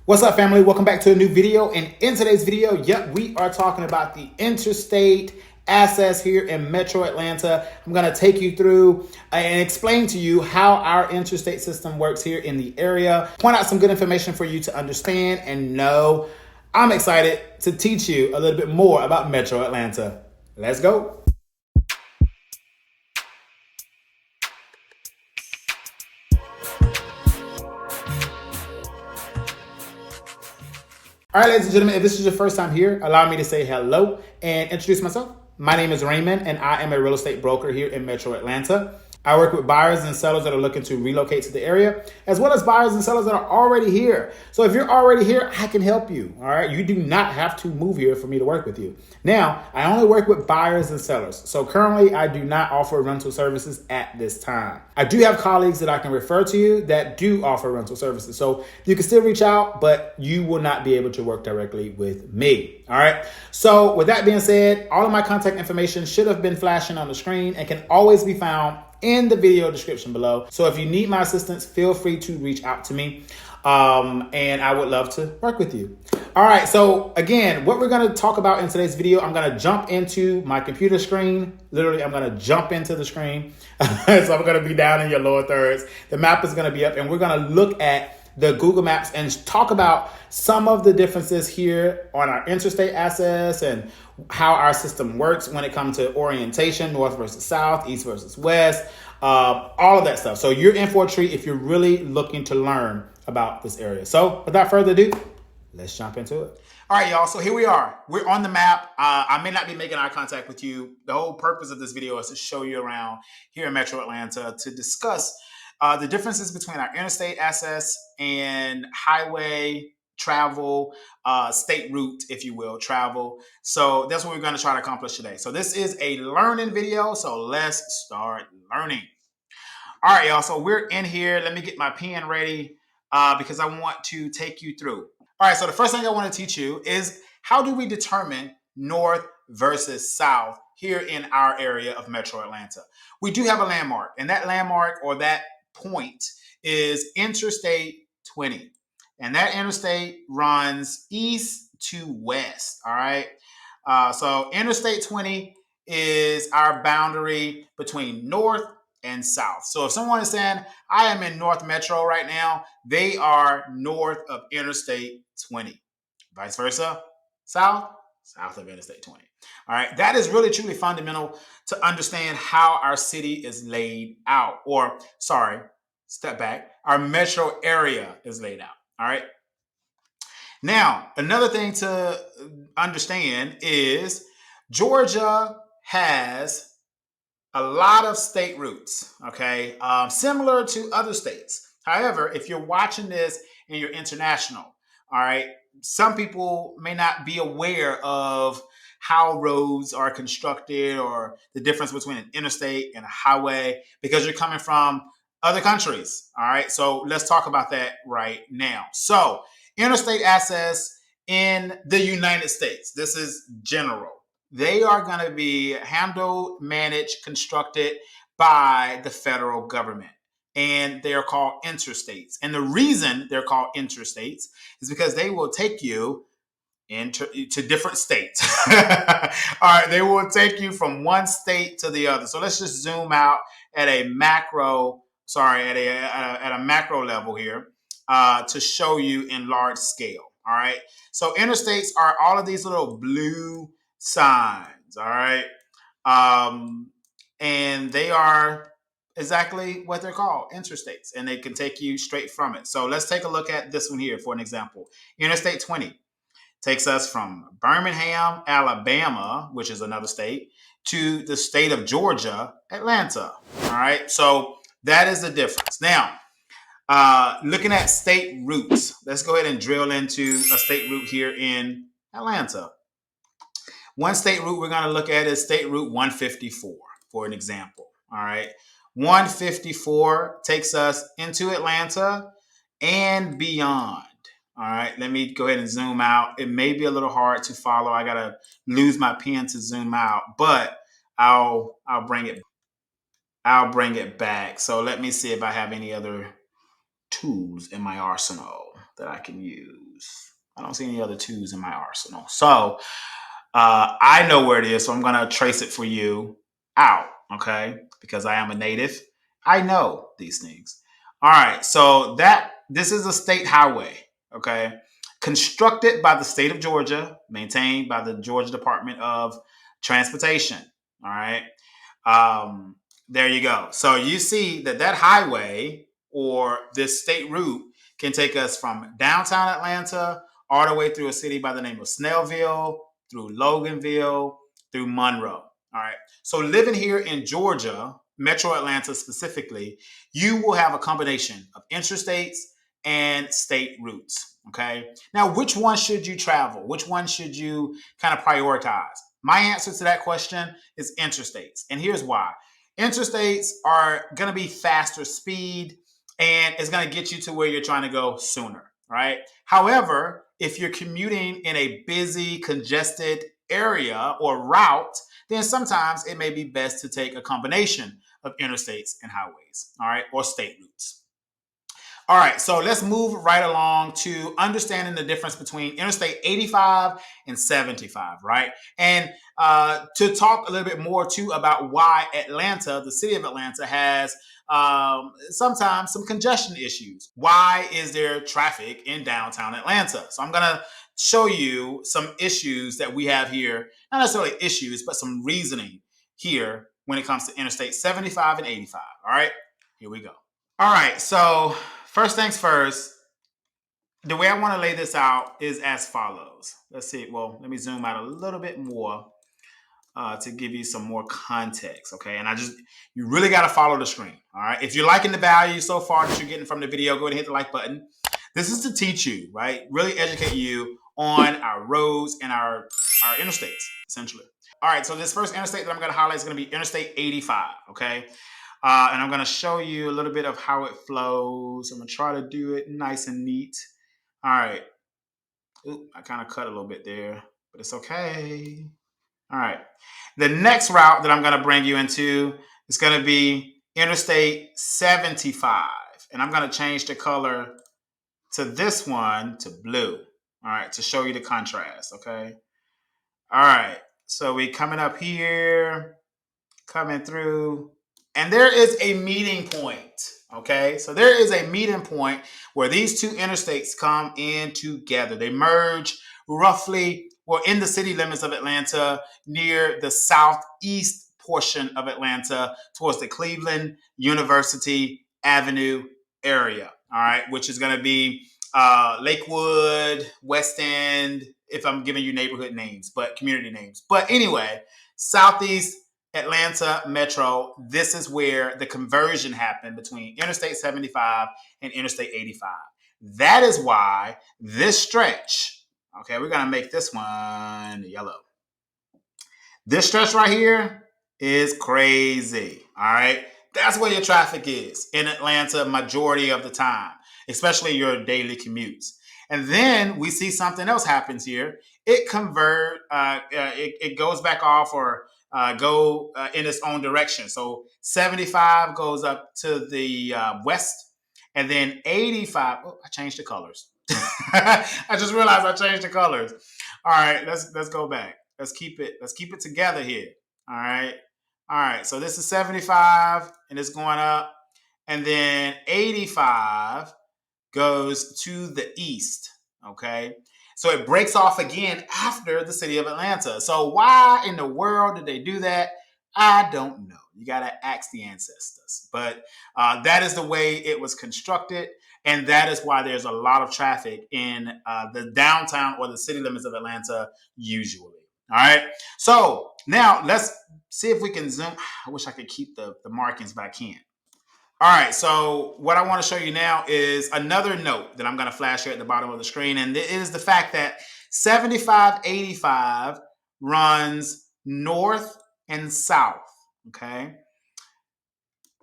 What's up, family? Welcome back to a new video. And in today's video, we are talking about the interstate access here in Metro Atlanta. I'm going to take you through and explain to you how our interstate system works here in the area, point out some good information for you to understand and know. I'm excited to teach you a little bit more about Metro Atlanta. Let's go. All right, ladies and gentlemen, if this is your first time here, allow me to say hello and introduce myself. My name is Raymond, and I am a real estate broker here in Metro Atlanta. I work with buyers and sellers that are looking to relocate to the area, as well as buyers and sellers that are already here. So if you're already here, I can help you, all right? You do not have to move here for me to work with you. Now, I only work with buyers and sellers. So currently, I do not offer rental services at this time. I do have colleagues that I can refer to you that do offer rental services. So you can still reach out, but you will not be able to work directly with me, all right? So with that being said, all of my contact information should have been flashing on the screen and can always be found in the video description below. So if you need my assistance, feel free to reach out to me. And I would love to work with you. All right. So again, what we're going to talk about in today's video, I'm going to jump into my computer screen. Literally, I'm going to jump into the screen. So I'm going to be down in your lower thirds. The map is going to be up and we're going to look at the Google Maps and talk about some of the differences here on our interstate access and how our system works when it comes to orientation, north versus south, east versus west, all of that stuff. So you're in for a treat if you're really looking to learn about this area. So without further ado, let's jump into it. All right, y'all. So here we are. We're on the map. I may not be making eye contact with you. The whole purpose of this video is to show you around here in Metro Atlanta to discuss the differences between our interstate access and highway travel, state route, if you will, travel. So that's what we're going to try to accomplish today. So this is a learning video. So let's start learning. All right, y'all. So we're in here. Let me get my pen ready because I want to take you through. All right. So the first thing I want to teach you is how do we determine north versus south here in our area of Metro Atlanta? We do have a landmark, and that landmark or that point is Interstate 20. And that interstate runs east to west. All right. So Interstate 20 is our boundary between north and south. So if someone is saying, I am in North Metro right now, they are north of Interstate 20. Vice versa, south of Interstate 20. All right. That is really, truly fundamental to understand how our city is laid out. Or, sorry, step back. Our metro area is laid out. All right. Now, another thing to understand is Georgia has a lot of state routes, okay, similar to other states. However, if you're watching this and you're international, all right, some people may not be aware of how roads are constructed or the difference between an interstate and a highway because you're coming from other countries, all right? So let's talk about that right now. So interstate access in the United States, this is general. They are going to be handled, managed, constructed by the federal government. And they are called interstates. And the reason they're called interstates is because they will take you to different states. All right, they will take you from one state to the other. So let's just zoom out at a macro, at a macro level here to show you in large scale. All right, so interstates are all of these little blue signs. All right, and they are exactly what they're called, interstates, and they can take you straight from it. So let's take a look at this one here for an example. Interstate 20 takes us from Birmingham, Alabama, which is another state, to the state of Georgia, Atlanta. All right, so that is the difference. Now, looking at state routes, let's go ahead and drill into a state route here in Atlanta. One state route we're going to look at is State Route 154, for an example. All right, 154 takes us into Atlanta and beyond. All right, let me go ahead and zoom out. It may be a little hard to follow. I got to lose my pen to zoom out, but I'll bring it back. So let me see if I have any other tools in my arsenal that I can use. twos. I don't see any other twos in my arsenal. So I know where it is, so I'm going to trace it for you out, okay? Because I am a native. I know these things. All right, so this is a state highway, okay? Constructed by the state of Georgia, maintained by the Georgia Department of Transportation, all right? Um, there you go. So you see that highway or this state route can take us from downtown Atlanta all the way through a city by the name of Snellville, through Loganville, through Monroe. All right. So living here in Georgia, Metro Atlanta specifically, you will have a combination of interstates and state routes. Okay. Now, which one should you travel? Which one should you kind of prioritize? My answer to that question is interstates. And here's why. Interstates are going to be faster speed and it's going to get you to where you're trying to go sooner, right? However, if you're commuting in a busy, congested area or route, then sometimes it may be best to take a combination of interstates and highways, all right, or state routes. All right, so let's move right along to understanding the difference between Interstate 85 and 75, right? And to talk a little bit more too about why Atlanta, the city of Atlanta, has sometimes some congestion issues. Why is there traffic in downtown Atlanta? So I'm going to show you some issues that we have here, not necessarily issues, but some reasoning here when it comes to Interstate 75 and 85. All right, here we go. All right, so first things first, the way I want to lay this out is as follows. Let's see. Well, let me zoom out a little bit more to give you some more context, okay? And you really got to follow the screen, all right? If you're liking the value so far that you're getting from the video, go ahead and hit the like button. This is to teach you, right? Really educate you on our roads and our interstates, essentially. All right, so this first interstate that I'm going to highlight is going to be Interstate 85, okay? And I'm going to show you a little bit of how it flows. I'm going to try to do it nice and neat. All right. Oop, I kind of cut a little bit there, but it's okay. All right. The next route that I'm going to bring you into is going to be Interstate 75. And I'm going to change the color to this one to blue. All right. To show you the contrast. Okay. All right. So we coming up here, coming through. And there is a meeting point, okay? So there is a meeting point where these two interstates come in together. They merge roughly, well, in the city limits of Atlanta, near the southeast portion of Atlanta, towards the Cleveland University Avenue area, all right? Which is going to be Lakewood, West End, if I'm giving you neighborhood names, but community names. But anyway, southeast Atlanta Metro, this is where the conversion happened between Interstate 75 and Interstate 85. That is why this stretch, okay, we're going to make this one yellow. This stretch right here is crazy, all right? That's where your traffic is in Atlanta majority of the time, especially your daily commutes. And then we see something else happens here. It it goes back off or go in its own direction. So 75 goes up to the west, and then 85. Oh, I changed the colors. I just realized I changed the colors. All right, let's go back. Let's keep it together here. All right. So this is 75, and it's going up, and then 85 goes to the east. Okay. So it breaks off again after the city of Atlanta. So why in the world did they do that? I don't know. You got to ask the ancestors. But that is the way it was constructed. And that is why there's a lot of traffic in the downtown or the city limits of Atlanta usually. All right. So now let's see if we can zoom. I wish I could keep the markings, but I can't. All right, so what I want to show you now is another note that I'm going to flash here at the bottom of the screen, and it is the fact that 7585 runs north and south, okay?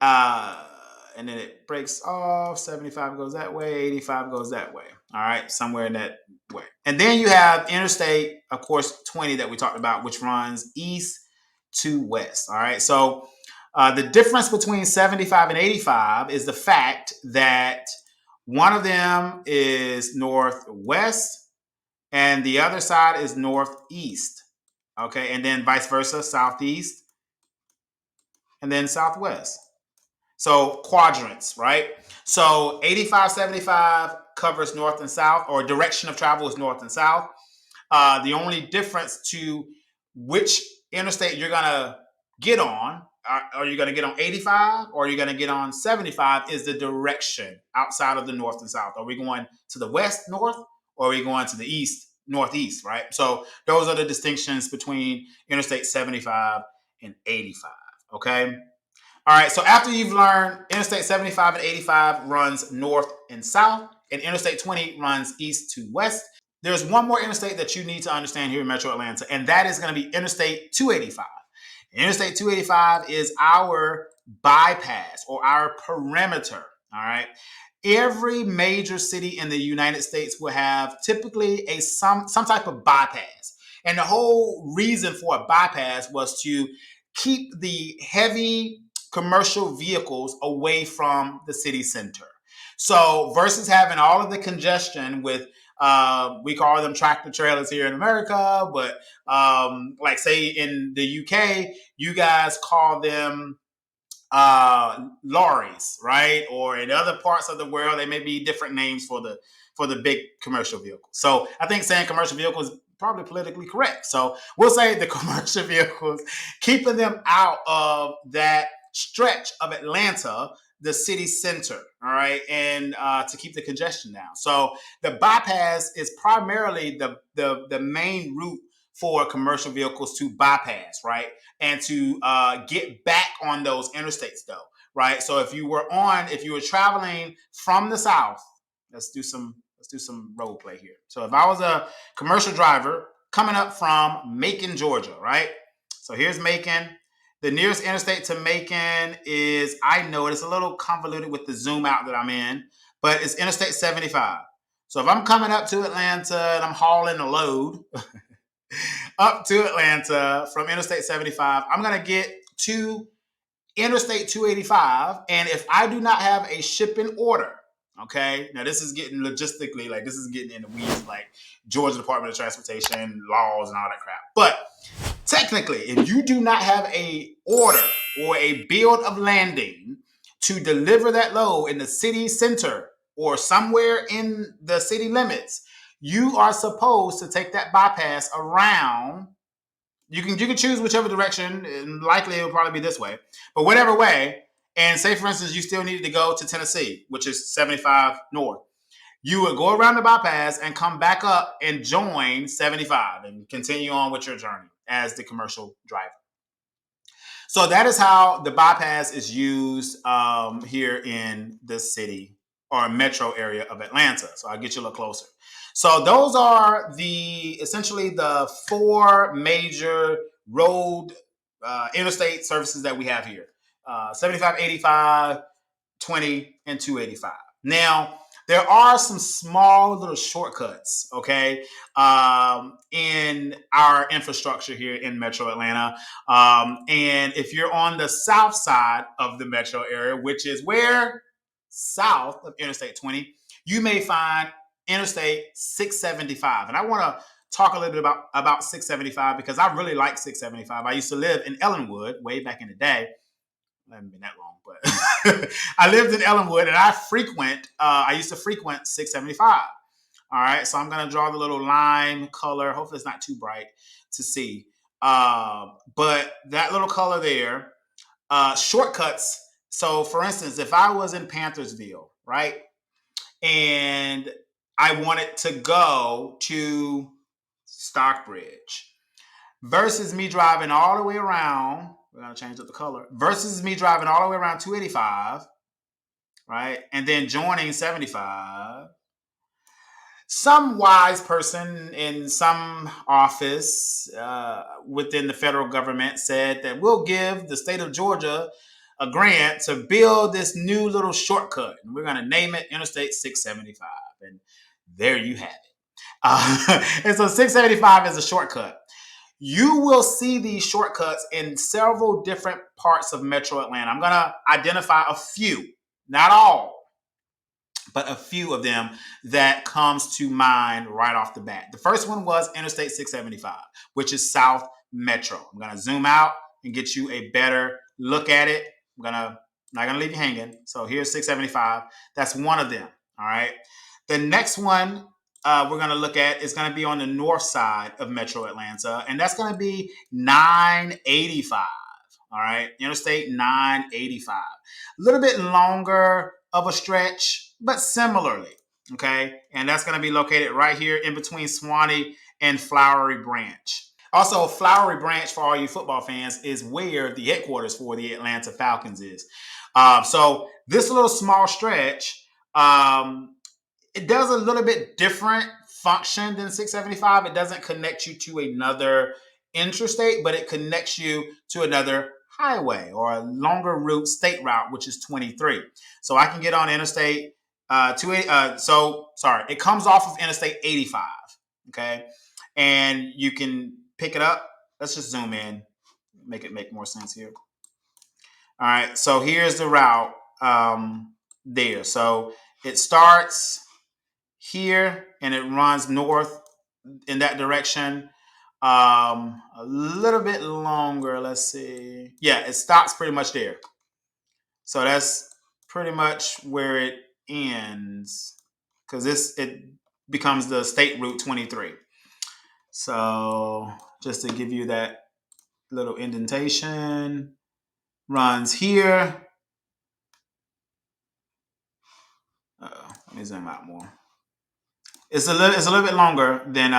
And then it breaks off, 75 goes that way, 85 goes that way, all right, somewhere in that way. And then you have Interstate, of course, 20 that we talked about, which runs east to west, all right? So the difference between 75 and 85 is the fact that One of them is northwest, and the other side is northeast. Okay, and then vice versa, southeast, and then southwest. So quadrants, right? So 8575 covers north and south, or direction of travel is north and south. The only difference to which interstate you're going to get on, are you going to get on 85 or are you going to get on 75, is the direction outside of the north and south. Are we going to the west, north, or are we going to the east, northeast, right? So those are the distinctions between Interstate 75 and 85, okay? All right, so after you've learned Interstate 75 and 85 runs north and south, and Interstate 20 runs east to west, there's one more interstate that you need to understand here in Metro Atlanta, and that is going to be Interstate 285. Interstate 285 is our bypass or our perimeter, all right? Every major city in the United States will have typically some type of bypass. And the whole reason for a bypass was to keep the heavy commercial vehicles away from the city center. So versus having all of the congestion with we call them tractor trailers here in America, but like say in the UK, you guys call them lorries, right? Or in other parts of the world, they may be different names for the big commercial vehicles. So I think saying commercial vehicles is probably politically correct. So we'll say the commercial vehicles, keeping them out of that stretch of Atlanta, the city center, all right, and to keep the congestion down. So the bypass is primarily the main route for commercial vehicles to bypass, right, and to get back on those interstates, though, right. So if you were traveling from the south, let's do some role play here. So if I was a commercial driver coming up from Macon, Georgia, right. So here's Macon. The nearest interstate to Macon is, I know it's a little convoluted with the zoom out that I'm in, but it's Interstate 75. So if I'm coming up to Atlanta and I'm hauling a load up to Atlanta from Interstate 75, I'm going to get to Interstate 285. And if I do not have a shipping order, okay, now this is getting logistically, like this is getting in the weeds, like Georgia Department of Transportation laws and all that crap. But technically, if you do not have a order or a bill of landing to deliver that load in the city center or somewhere in the city limits, you are supposed to take that bypass around. You can choose whichever direction, and likely it will probably be this way, but whatever way. And say, for instance, you still needed to go to Tennessee, which is 75 north. You would go around the bypass and come back up and join 75 and continue on with your journey as the commercial driver. So that is how the bypass is used here in the city or metro area of Atlanta. So I'll get you a little closer. So those are essentially the four major road interstate services that we have here. 75, 85, 20, and 285. Now, there are some small little shortcuts, okay, in our infrastructure here in Metro Atlanta. And if you're on the south side of the metro area, which is where? South of Interstate 20, you may find Interstate 675. And I want to talk a little bit about 675 because I really like 675. I used to live in Ellenwood way back in the day. I haven't been that long, but I lived in Ellenwood and I used to frequent 675. All right, so I'm going to draw the little lime color. Hopefully it's not too bright to see. But that little color there, shortcuts. So for instance, if I was in Panthersville, right, and I wanted to go to Stockbridge versus me driving all the way around, we're going to change up the color, versus me driving all the way around 285, right, and then joining 75. Some wise person in some office within the federal government said that we'll give the state of Georgia a grant to build this new little shortcut. And we're going to name it Interstate 675. And there you have it. And so 675 is a shortcut. You will see these shortcuts in several different parts of Metro Atlanta. I'm going to identify a few, not all. but a few of them that comes to mind right off the bat. The first one was Interstate 675, which is South Metro. I'm going to zoom out and get you a better look at it. Not gonna leave you hanging. So here's 675. That's one of them. All right. The next one we're gonna look at is gonna be on the north side of Metro Atlanta, and that's gonna be 985. All right, Interstate 985. A little bit longer of a stretch, but similarly. Okay, and that's gonna be located right here in between Swanee and Flowery Branch. Also, Flowery Branch, for all you football fans, is where the headquarters for the Atlanta Falcons is. So this little small stretch, it does a little bit different function than 675. It doesn't connect you to another interstate, but it connects you to another highway or a longer route, state route, which is 23. So I can get on Interstate 280. It comes off of Interstate 85. Okay, and you can pick it up. Let's just zoom in, make it make more sense here. All right, so here's the route there. So it starts here and it runs north in that direction. A little bit longer. Let's see. Yeah, it stops pretty much there. So that's pretty much where it ends, because it becomes the state route 23. So just to give you that little indentation, runs here. Let me zoom out more. It's a little bit longer than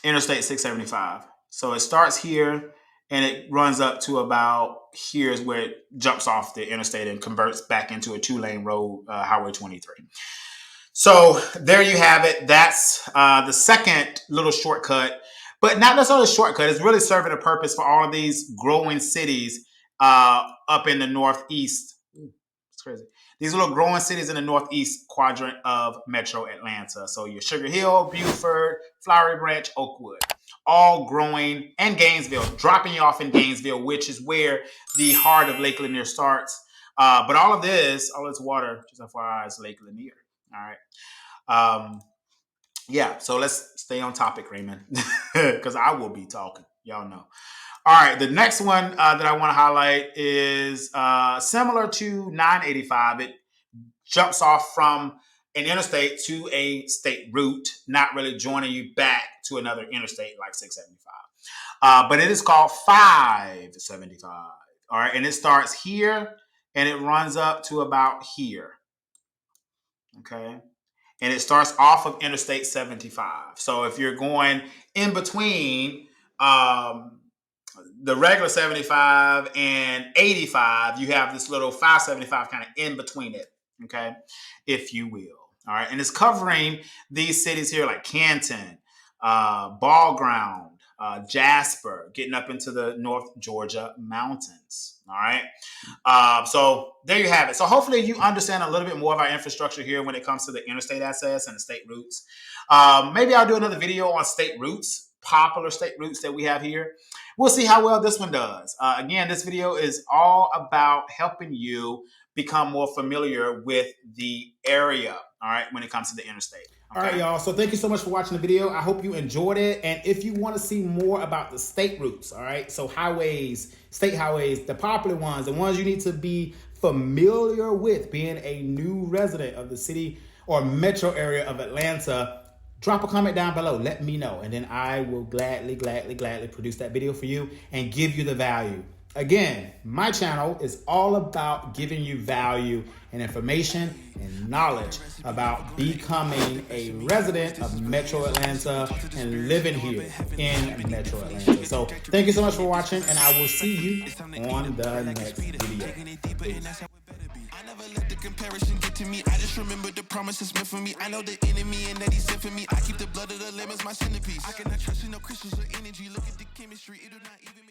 Interstate 675. So it starts here and it runs up to about here is where it jumps off the interstate and converts back into a 2-lane road, Highway 23. So there you have it. That's the second little shortcut, but not necessarily a shortcut. It's really serving a purpose for all of these growing cities up in the northeast. It's crazy. These little growing cities in the northeast quadrant of Metro Atlanta. So your Sugar Hill, Buford, Flowery Branch, Oakwood, all growing, and Gainesville, dropping you off in Gainesville, which is where the heart of Lake Lanier starts. But all this water, just FYI, is Lake Lanier. All right. Yeah, so let's stay on topic, Raymond, because I will be talking. Y'all know. All right, the next one that I want to highlight is similar to 985. It jumps off from an interstate to a state route, not really joining you back to another interstate like 675. But it is called 575. All right, and it starts here and it runs up to about here. Okay. And it starts off of Interstate 75. So if you're going in between the regular 75 and 85, you have this little 575 kind of in between it, okay, if you will. All right, and it's covering these cities here like Canton, Ball Ground, Jasper, getting up into the North Georgia mountains. All right. So there you have it. So hopefully you understand a little bit more of our infrastructure here when it comes to the interstate access and the state routes. Maybe I'll do another video on state routes, popular state routes that we have here. We'll see how well this one does. Again, this video is all about helping you become more familiar with the area, all right, when it comes to the interstate. Okay? All right, y'all. So thank you so much for watching the video. I hope you enjoyed it. And if you want to see more about the state routes, all right, so highways, state highways, the popular ones, the ones you need to be familiar with being a new resident of the city or metro area of Atlanta, drop a comment down below. Let me know. And then I will gladly produce that video for you and give you the value. Again, my channel is all about giving you value and information and knowledge about becoming a resident of Metro Atlanta and living here in Metro Atlanta. So thank you so much for watching, and I will see you on the next video. I never let the comparison get to me. I just remember the promises meant for me. I know the enemy and that he's sent for me. I keep the blood of the lamb as my centerpiece. I cannot trust in no crystals or energy. Look at the chemistry, it do not even